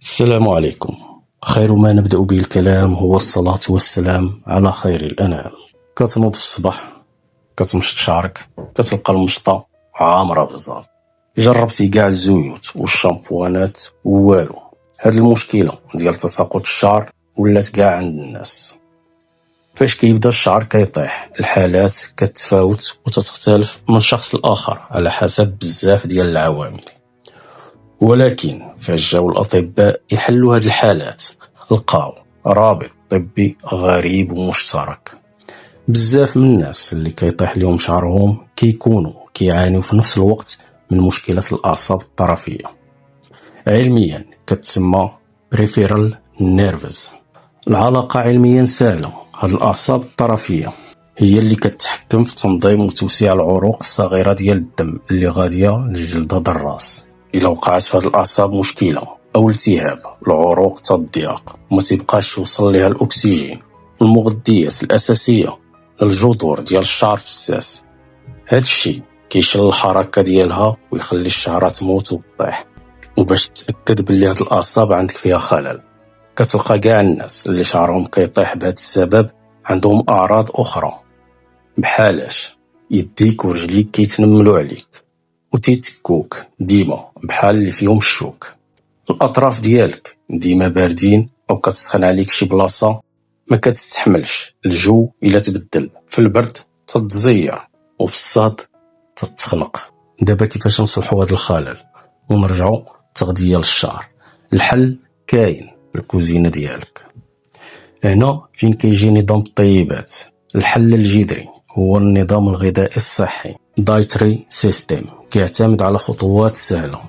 السلام عليكم. خير ما نبدأ به الكلام هو الصلاة والسلام على خير الأنام. كتنوض في الصباح، كتمشط شعرك، كتلقى المشطة عامرة بزاف. جربتي كاع الزيوت والشامبوانات والو. هاد المشكلة ديال تساقط الشعر ولات كاع عند الناس. فاش كيبدا الشعر كيطيح، الحالات كتفاوت وتختلف من شخص لآخر على حسب بزاف ديال العوامل. ولكن فاش جاو الأطباء يحلوا هاد الحالات، لقاو رابط طبي غريب ومشترك. بزاف من الناس اللي كيطيح لهم شعرهم كيكونوا كيعانيو في نفس الوقت من مشكلة الأعصاب الطرفية، علميا كتسمى peripheral nerves. العلاقة علميا سهلة. هاد الأعصاب الطرفية هي اللي كتحكم في تنظيم وتوسيع العروق الصغيرة ديال الدم اللي غادية للجلدة د الراس. إلا وقعت في هاد الأعصاب مشكلة أو التهاب، العروق تضيق وما تيبقاش يوصل لها الأكسجين والمغذيات الأساسية للجذور ديال الشعر في الساس. هاد الشي كيشل الحركة ديالها ويخلي الشعرة تموت وتطيح. وباش تتأكد بلي هاد الأعصاب عندك فيها خلل، كتلقى كاع الناس اللي شعرهم كيطيح بهاد السبب عندهم أعراض أخرى، بحالاش يديك ورجليك كيتنملو عليك وتيتكوك ديما بحال اللي فيهم الشوك. الأطراف ديالك ديما باردين أو كتسخن عليك شي بلاصة ما كتستحملش الجو. إلا تبدل في البرد تتزير وفي الصهد تتخنق. دابا كيفاش نصلحوا هذا الخلل ونرجعوا تغذية للشعر؟ الحل كاين في الكوزينة ديالك. هنا فين كيجي نظام الطيبات. الحل الجذري هو النظام الغذائي الصحي دايتري سيستم. كيعتمد على خطوات سهلة.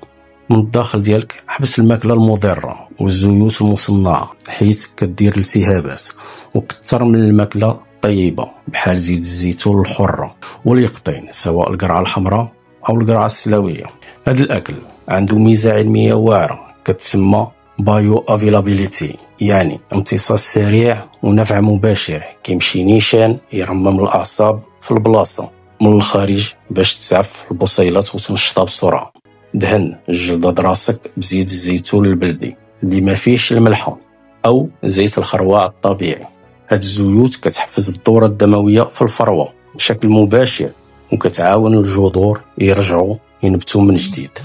من الداخل ديالك حبس الماكلة المضرة والزيوت المصنعة حيث كدير الالتهابات، وكتر من الماكلة الطيبة بحال زيت الزيتون الحرة واليقطين، سواء القرعة الحمراء أو القرعة السلوية. هذا الأكل عنده ميزة علمية واعرة كتسمى بايو افيلابيليتي، يعني امتصاص سريع ونفع مباشر. كيمشي نيشان يرمم الأعصاب في البلاصة من الخارج باش تسعف البصيلات وتنشطها بسرعة. دهن الجلدة دراسك بزيت الزيتون البلدي اللي ما فيهش الملحة أو زيت الخروع الطبيعي. هاد الزيوت كتحفز الدورة الدموية في الفروة بشكل مباشر وكتعاون الجذور يرجعوا ينبتوا من جديد.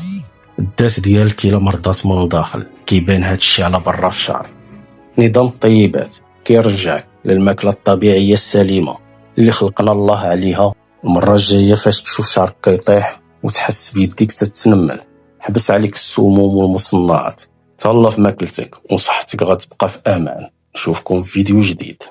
الداس ديالك إلا مرضات من الداخل كيبان هاد الشي على برا في الشعر. نظام الطيبات كيرجعك للماكلة الطبيعية السليمة اللي خلقنا الله عليها. المرة الجاية فاش تشوف شعرك كيطيح وتحس بيديك تتنمل، حبس عليك السموم والمصنعات، تهلا في ماكلتك وصحتك غتبقى في امان. نشوفكم في فيديو جديد.